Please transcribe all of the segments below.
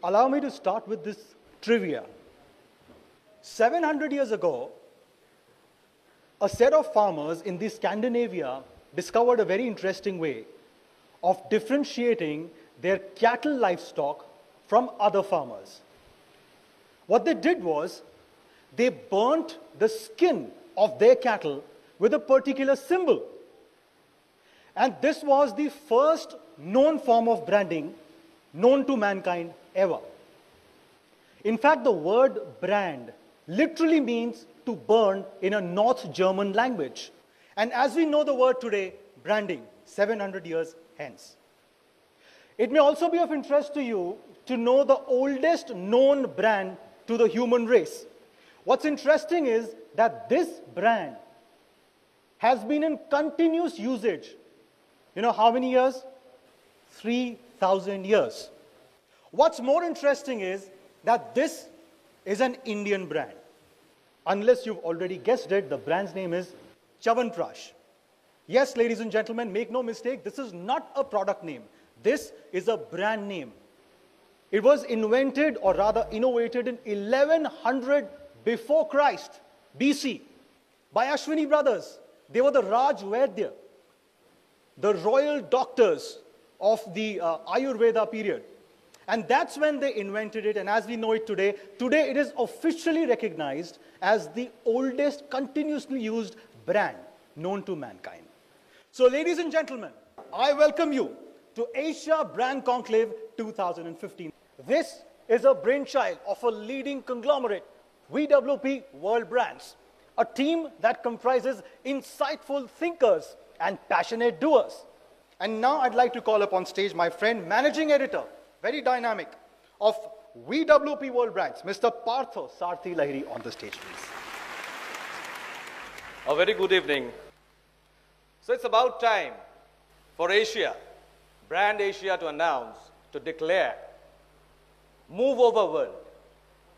allow me to start with this trivia. 700 years ago, a set of farmers in the Scandinavia discovered a very interesting way of differentiating their cattle livestock from other farmers. What they did was, they burnt the skin of their cattle with a particular symbol. And this was the first known form of branding known to mankind ever. In fact, the word brand literally means to burn in a North German language. And as we know the word today, branding, 700 years hence. It may also be of interest to you to know the oldest known brand to the human race. What's interesting is that this brand has been in continuous usage. You know how many years? 3,000 years. What's more interesting is that this is an Indian brand. Unless you've already guessed it, the brand's name is Chyawanprash. Yes, ladies and gentlemen, make no mistake, this is not a product name. This is a brand name. It was invented, or rather innovated, in 1100 before Christ, BC, by Ashwini brothers. They were the Raj Vaidya, the royal doctors of the Ayurveda period. And that's when they invented it, and as we know it today, today it is officially recognized as the oldest continuously used brand known to mankind. So ladies and gentlemen, I welcome you to Asia Brand Conclave 2015. This is a brainchild of a leading conglomerate, VWP World Brands, a team that comprises insightful thinkers and passionate doers. And now I'd like to call upon stage my friend, managing editor, very dynamic, of VWP World Brands, Mr. Partho Sarthi Lahiri, on the stage, please. A very good evening. So it's about time for Asia, Brand Asia, to announce, to declare, move over world.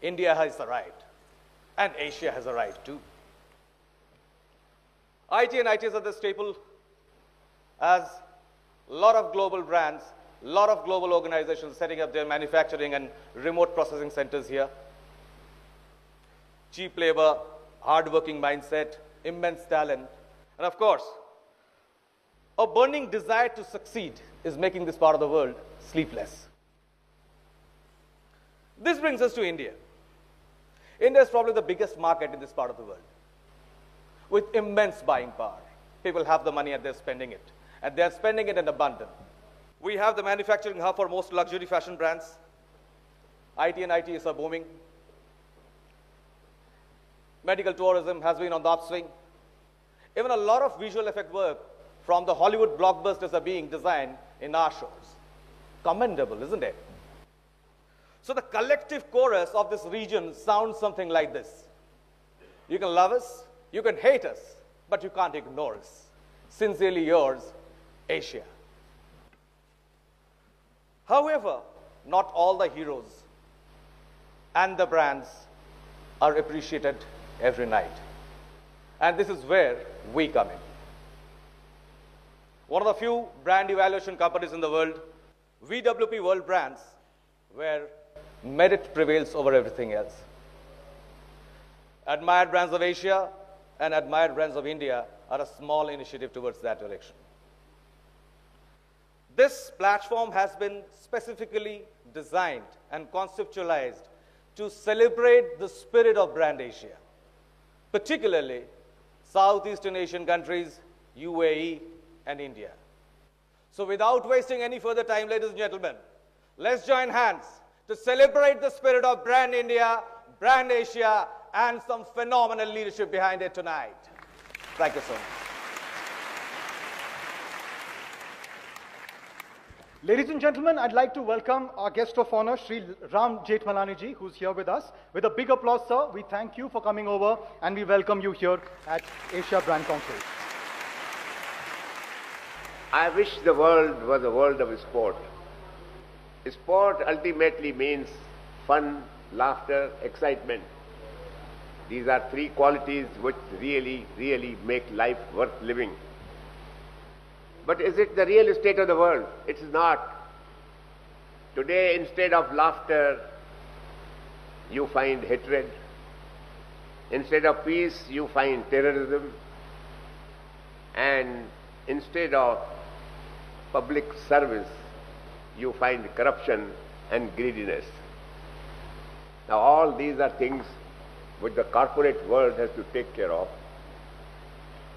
India has the right, and Asia has a right too. IT and ITs are the staple, as a lot of global brands, a lot of global organizations setting up their manufacturing and remote processing centers here. Cheap labor, hard-working mindset, immense talent, and of course, a burning desire to succeed is making this part of the world sleepless. This brings us to India. India is probably the biggest market in this part of the world, with immense buying power. People have the money and they're spending it, and they're spending it in abundance. We have the manufacturing hub for most luxury fashion brands. IT and ITs are booming. Medical tourism has been on the upswing. Even a lot of visual effect work from the Hollywood blockbusters are being designed in our shores. Commendable, isn't it? So the collective chorus of this region sounds something like this. You can love us, you can hate us, but you can't ignore us. Sincerely yours, Asia. However, not all the heroes and the brands are appreciated every night. And this is where we come in. One of the few brand evaluation companies in the world, VWP World Brands, where merit prevails over everything else. Admired Brands of Asia and Admired Brands of India are a small initiative towards that direction. This platform has been specifically designed and conceptualized to celebrate the spirit of Brand Asia, particularly Southeastern Asian countries, UAE, and India. So without wasting any further time, ladies and gentlemen, let's join hands to celebrate the spirit of Brand India, Brand Asia, and some phenomenal leadership behind it tonight. Thank you so much. Ladies and gentlemen, I'd like to welcome our guest of honor, Sri Ram Jethmalani ji, who's here with us. With a big applause, sir, we thank you for coming over and we welcome you here at Asia Brand Conclave. I wish the world was a world of sport. Sport ultimately means fun, laughter, excitement. These are three qualities which really make life worth living. But is it the real state of the world? It is not. Today, instead of laughter, you find hatred. Instead of peace, you find terrorism. And instead of public service, you find corruption and greediness. Now, all these are things which the corporate world has to take care of.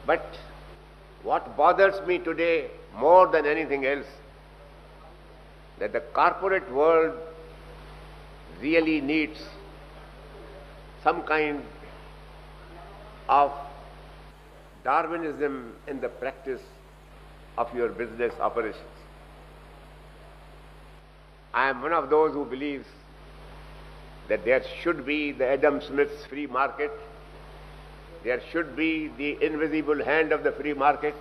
But what bothers me today more than anything else, that the corporate world really needs some kind of Darwinism in the practice of your business operations. I am one of those who believes that there should be the Adam Smith's free market. There should be the invisible hand of the free market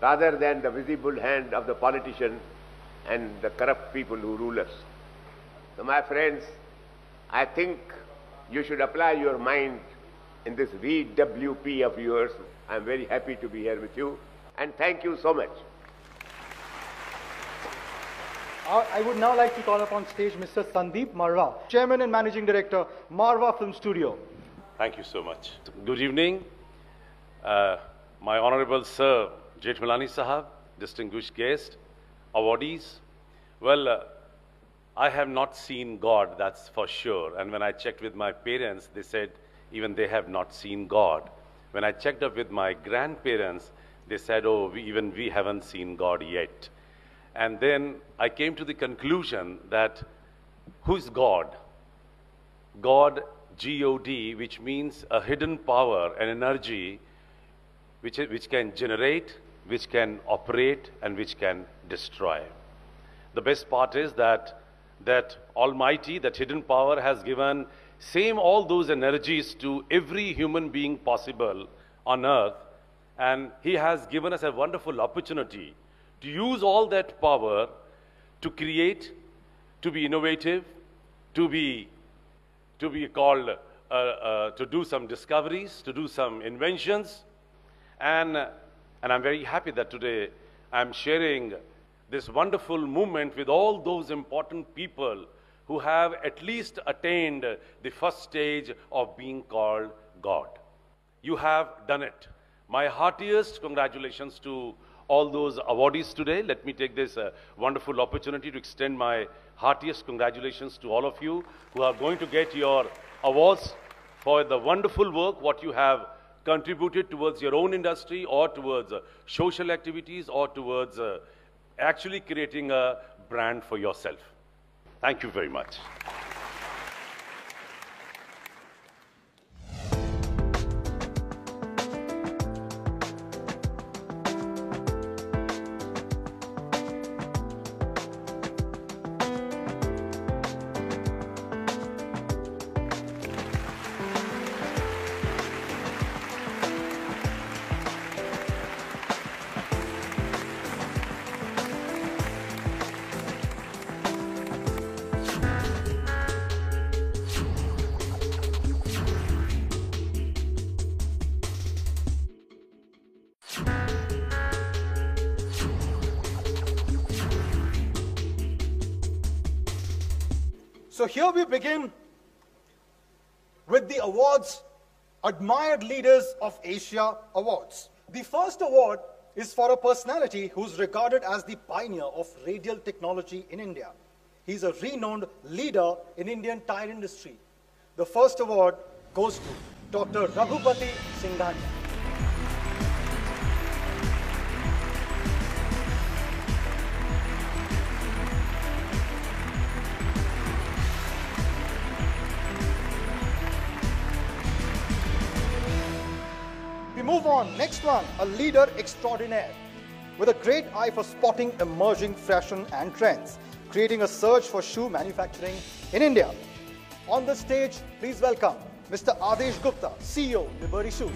rather than the visible hand of the politician and the corrupt people who rule us. So my friends, I think you should apply your mind in this VWP of yours. I am very happy to be here with you, and thank you so much. I would now like to call upon stage Mr. Sandeep Marwa, Chairman and Managing Director, Marwa Film Studio. Thank you so much. Good evening, my Honorable Sir Jethmalani Sahab, distinguished guest, awardees. Well, I have not seen God, that's for sure. And when I checked with my parents, they said even they have not seen God. When I checked up with my grandparents, they said, oh, even we haven't seen God yet. And then I came to the conclusion that who's God? God, G-O-D, which means a hidden power, an energy which can generate, which can operate, and which can destroy. The best part is that Almighty, that hidden power, has given all those energies to every human being possible on earth, and He has given us a wonderful opportunity to use all that power to create, to be innovative, to do some discoveries, to do some inventions. And I'm very happy that today I'm sharing this wonderful movement with all those important people who have at least attained the first stage of being called God. You have done it. My heartiest congratulations to all those awardees today. Let me take this wonderful opportunity to extend my heartiest congratulations to all of you who are going to get your awards for the wonderful work, what you have contributed towards your own industry or towards social activities or towards actually creating a brand for yourself. Thank you very much. So here we begin with the awards, Admired Leaders of Asia Awards. The first award is for a personality who's regarded as the pioneer of radial technology in India. He's a renowned leader in Indian tire industry. The first award goes to Dr. Raghupati Singhania. Move on. Next one, a leader extraordinaire with a great eye for spotting emerging fashion and trends, creating a surge for shoe manufacturing in India. On the stage, please welcome Mr. Adesh Gupta, CEO, Liberty Shoes.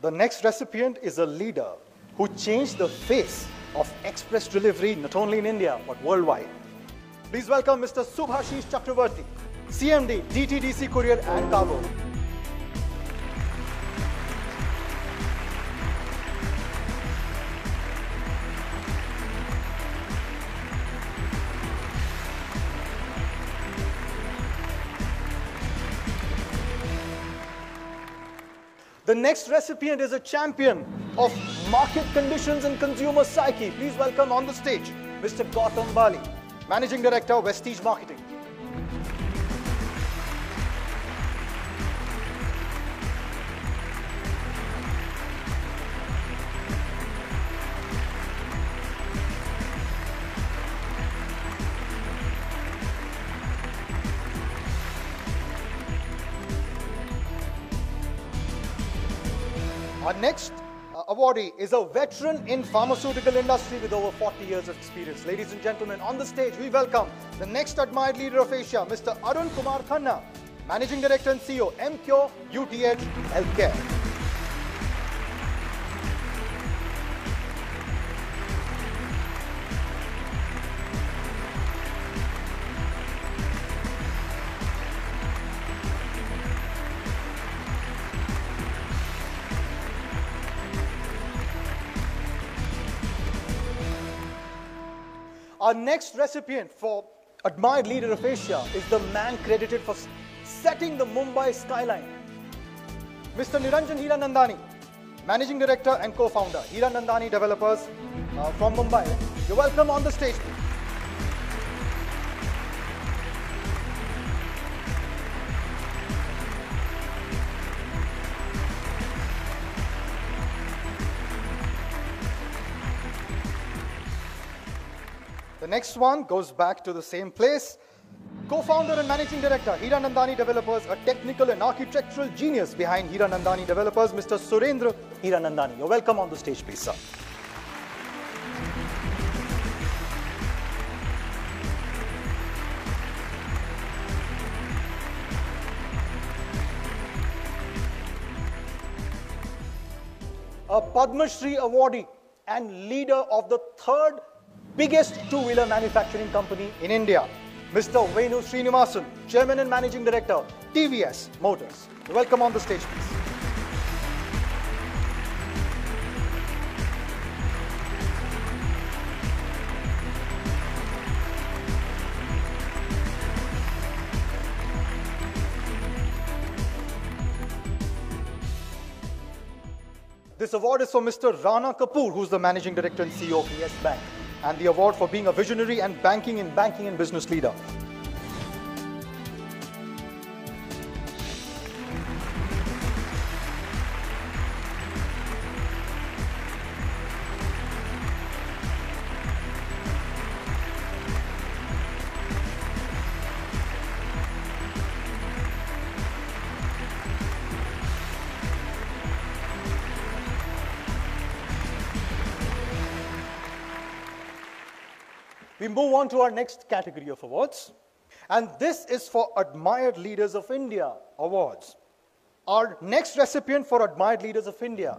The next recipient is a leader who changed the face of express delivery not only in India but worldwide. Please welcome Mr. Subhashish Chakravarti, CMD, DTDC Courier and Cargo. The next recipient is a champion of market conditions and consumer psyche. Please welcome on the stage Mr. Gautam Bali, Managing Director, Vestige Marketing. Our next awardee is a veteran in pharmaceutical industry with over 40 years of experience. Ladies and gentlemen, on the stage, we welcome the next admired leader of Asia, Mr. Arun Kumar Khanna, Managing Director and CEO, MCure UTH Healthcare. Our next recipient for Admired Leader of Asia is the man credited for setting the Mumbai skyline, Mr. Niranjan Hiranandani, Managing Director and Co-Founder, Hiranandani Developers from Mumbai. You're welcome on the stage. The next one goes back to the same place. Co-founder and Managing Director, Hiranandani Developers, a technical and architectural genius behind Hiranandani Developers, Mr. Surendra Hiranandani. You're welcome on the stage, please, sir. A Padma Shri awardee and leader of the third biggest two-wheeler manufacturing company in India, Mr. Venu Srinivasan, Chairman and Managing Director, TVS Motors. Welcome on the stage, please. This award is for Mr. Rana Kapoor, who's the Managing Director and CEO of Yes Bank, and the award for being a visionary and banking and business leader. We move on to our next category of awards, and this is for Admired Leaders of India awards. Our next recipient for Admired Leaders of India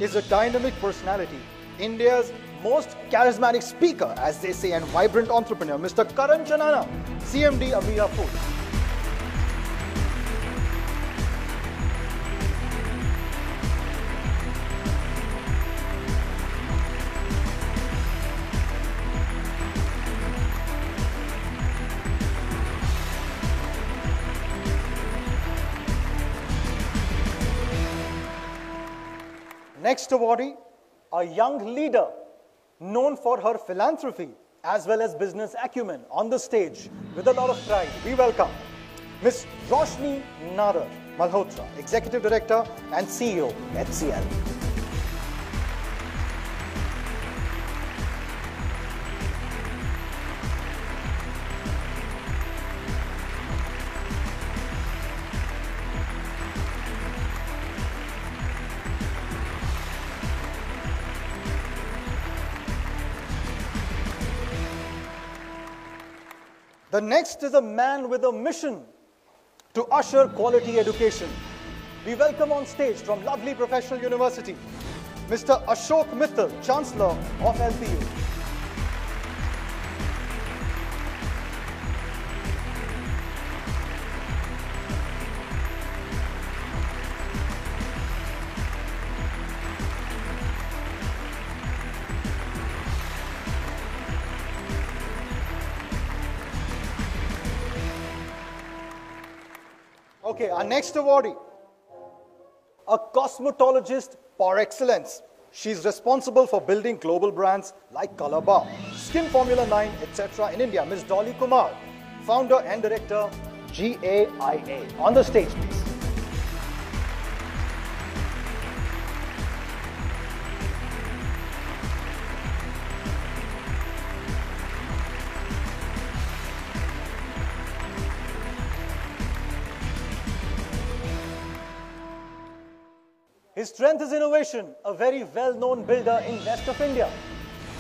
is a dynamic personality, India's most charismatic speaker, as they say, and vibrant entrepreneur, Mr. Karan Chanana, CMD Amira Foods. Next awardee, a young leader known for her philanthropy as well as business acumen, on the stage with a lot of pride. We welcome Ms. Roshni Nadar Malhotra, Executive Director and CEO, HCL. The next is a man with a mission to usher quality education. We welcome on stage from lovely professional university, Mr. Ashok Mittal, Chancellor of LPU. Okay, our next awardee, a cosmetologist par excellence. She's responsible for building global brands like Color Bar, Skin Formula 9, etc. in India. Ms. Dolly Kumar, founder and director, GAIA. On the stage, please. His strength is innovation, a very well-known builder in West of India.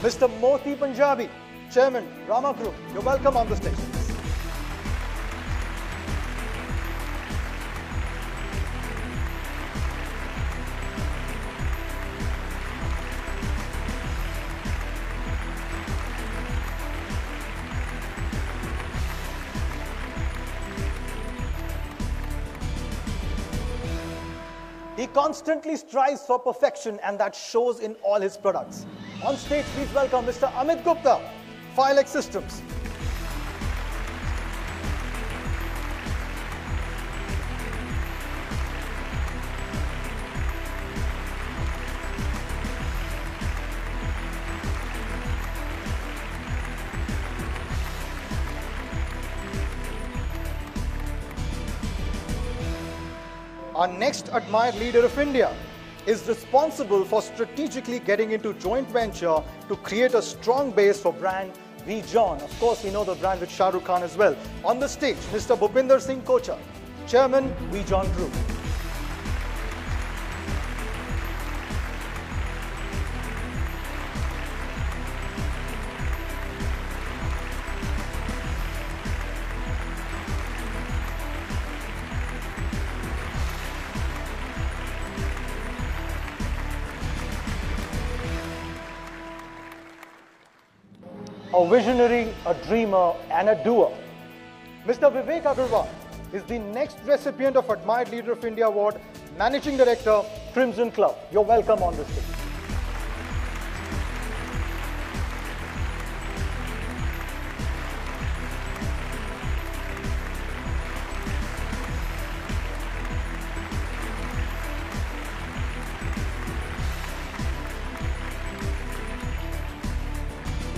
Mr. Moti Punjabi, Chairman, Rama Group. You're welcome on the stage. He constantly strives for perfection, and that shows in all his products. On stage, please welcome Mr. Amit Gupta, Filex Systems. Our next admired leader of India is responsible for strategically getting into joint venture to create a strong base for brand V-John. Of course, we know the brand with Shah Rukh Khan as well. On the stage, Mr. Bhupinder Singh Kochar, Chairman, V-John Group. A visionary, a dreamer, and a doer. Mr. Vivek Agarwal is the next recipient of Admired Leader of India Award, Managing Director, Crimson Club. You're welcome on the stage.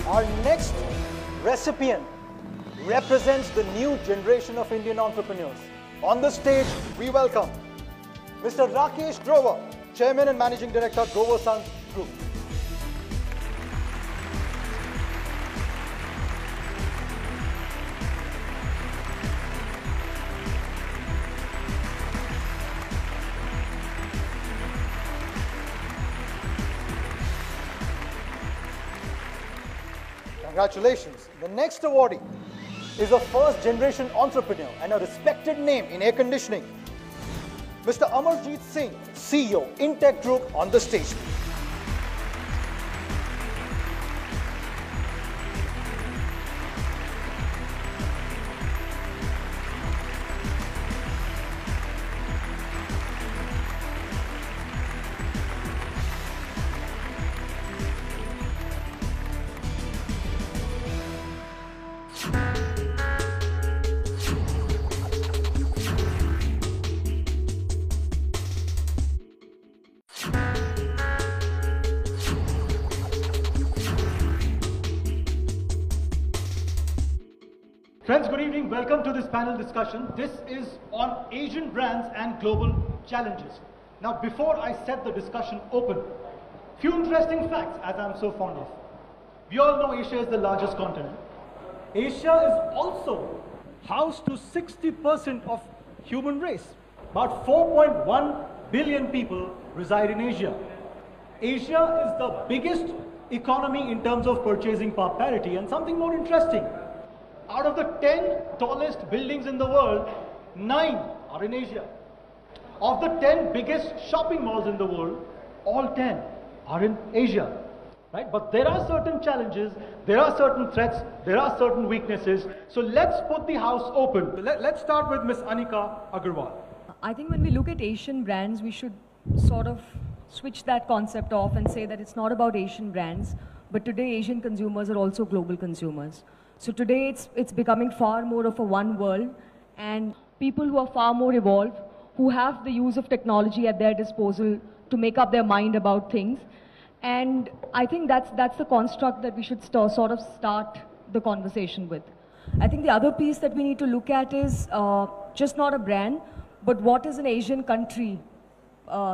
Our next recipient represents the new generation of Indian entrepreneurs. On the stage, we welcome Mr. Rakesh Grover, Chairman and Managing Director, Grover Sons Group. Congratulations. The next awardee is a first-generation entrepreneur and a respected name in air conditioning. Mr. Amarjeet Singh, CEO, Intech Group, on the stage. Friends, good evening. Welcome to this panel discussion. This is on Asian brands and global challenges. Now, before I set the discussion open, few interesting facts, as I'm so fond of. We all know Asia is the largest continent. Asia is also house to 60% of human race. About 4.1 billion people reside in Asia. Asia is the biggest economy in terms of purchasing power parity, and something more interesting. Out of the 10 tallest buildings in the world, 9 are in Asia. Of the 10 biggest shopping malls in the world, all 10 are in Asia, right? But there are certain challenges, there are certain threats, there are certain weaknesses. So let's put the house open. Let's start with Ms. Anika Agarwal. I think when we look at Asian brands, we should sort of switch that concept off and say that it's not about Asian brands, but today Asian consumers are also global consumers. So today it's becoming far more of a one world, and people who are far more evolved, who have the use of technology at their disposal to make up their mind about things. And I think that's the construct that we should sort of start the conversation with. I think the other piece that we need to look at is just not a brand, but what is an Asian country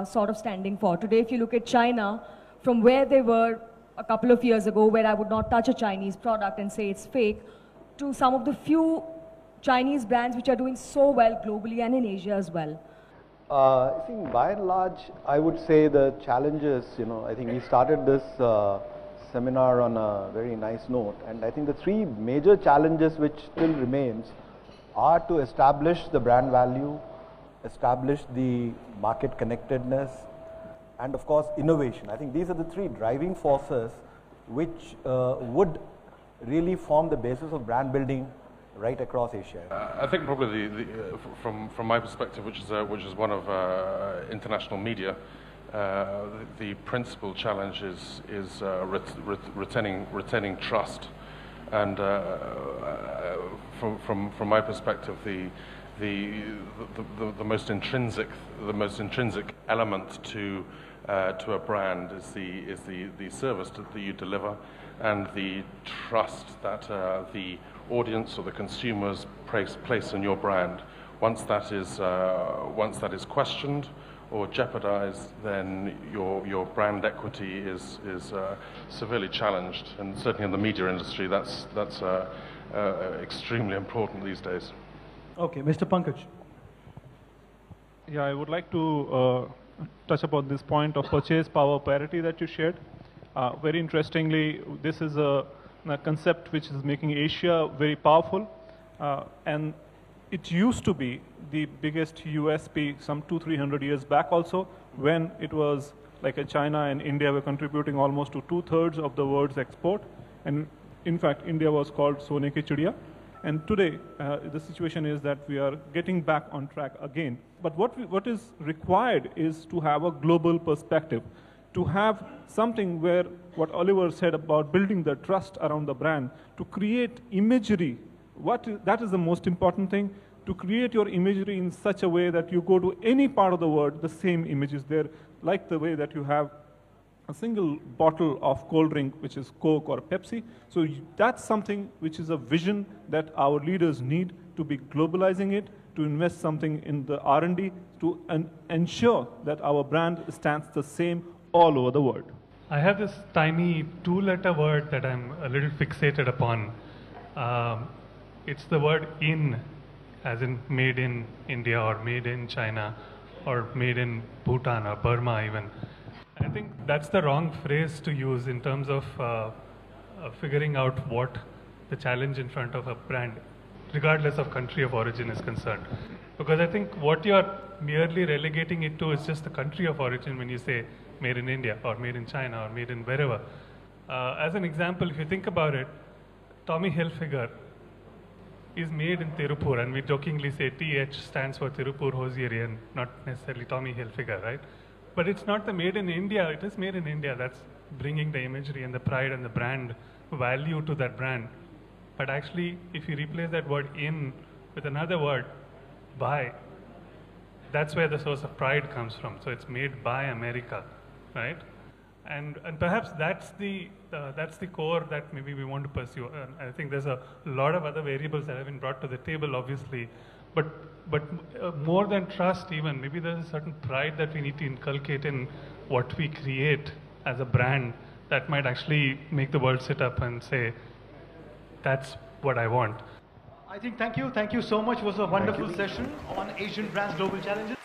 sort of standing for. Today, if you look at China, from where they were a couple of years ago, where I would not touch a Chinese product and say it's fake, to some of the few Chinese brands which are doing so well globally and in Asia as well. I think by and large, I would say the challenges, I think we started this seminar on a very nice note, and I think the three major challenges which still remains are to establish the brand value, establish the market connectedness, and of course innovation. I think these are the three driving forces which would really form the basis of brand building right across Asia. I think probably from my perspective, which is one of international media, the principal challenge is retaining trust, and from my perspective, the most intrinsic element to a brand is the service that you deliver, and the trust that the audience or the consumers place in your brand. Once that is questioned or jeopardized, then your brand equity is severely challenged, and certainly in the media industry, that's extremely important these days. Okay, Mr. Pankaj. Yeah, I would like to touch upon this point of purchase power parity that you shared. Very interestingly, this is a concept which is making Asia very powerful, and it used to be the biggest USP some 200-300 years back also, when it was like China and India were contributing almost to 2/3 of the world's export, and in fact India was called Sone ki Chidiya. And today the situation is that we are getting back on track again. But what is required is to have a global perspective, to have something where what Oliver said about building the trust around the brand, to create imagery. That is the most important thing, to create your imagery in such a way that you go to any part of the world, the same image is there, like the way that you have a single bottle of cold drink, which is Coke or Pepsi. So that's something which is a vision that our leaders need to be globalizing it, to invest something in the R&D, to ensure that our brand stands the same all over the world. I have this tiny 2-letter word that I'm a little fixated upon. It's the word in, as in made in India or made in China or made in Bhutan or Burma even. I think that's the wrong phrase to use in terms of figuring out what the challenge in front of a brand, regardless of country of origin, is concerned. Because I think what you're merely relegating it to is just the country of origin when you say made in India or made in China or made in wherever. As an example, if you think about it, Tommy Hilfiger is made in Tirupur, and we jokingly say TH stands for Tirupur Hosiery and not necessarily Tommy Hilfiger, right? But it's not the made in India, it is made in India. That's bringing the imagery and the pride and the brand value to that brand. But actually, if you replace that word in with another word, by, that's where the source of pride comes from. So it's made by America, right? And perhaps that's the core that maybe we want to pursue. And I think there's a lot of other variables that have been brought to the table, obviously. But more than trust even, maybe there's a certain pride that we need to inculcate in what we create as a brand that might actually make the world sit up and say, that's what I want. I think thank you so much. It was a wonderful session on Asian Brands Global Challenges.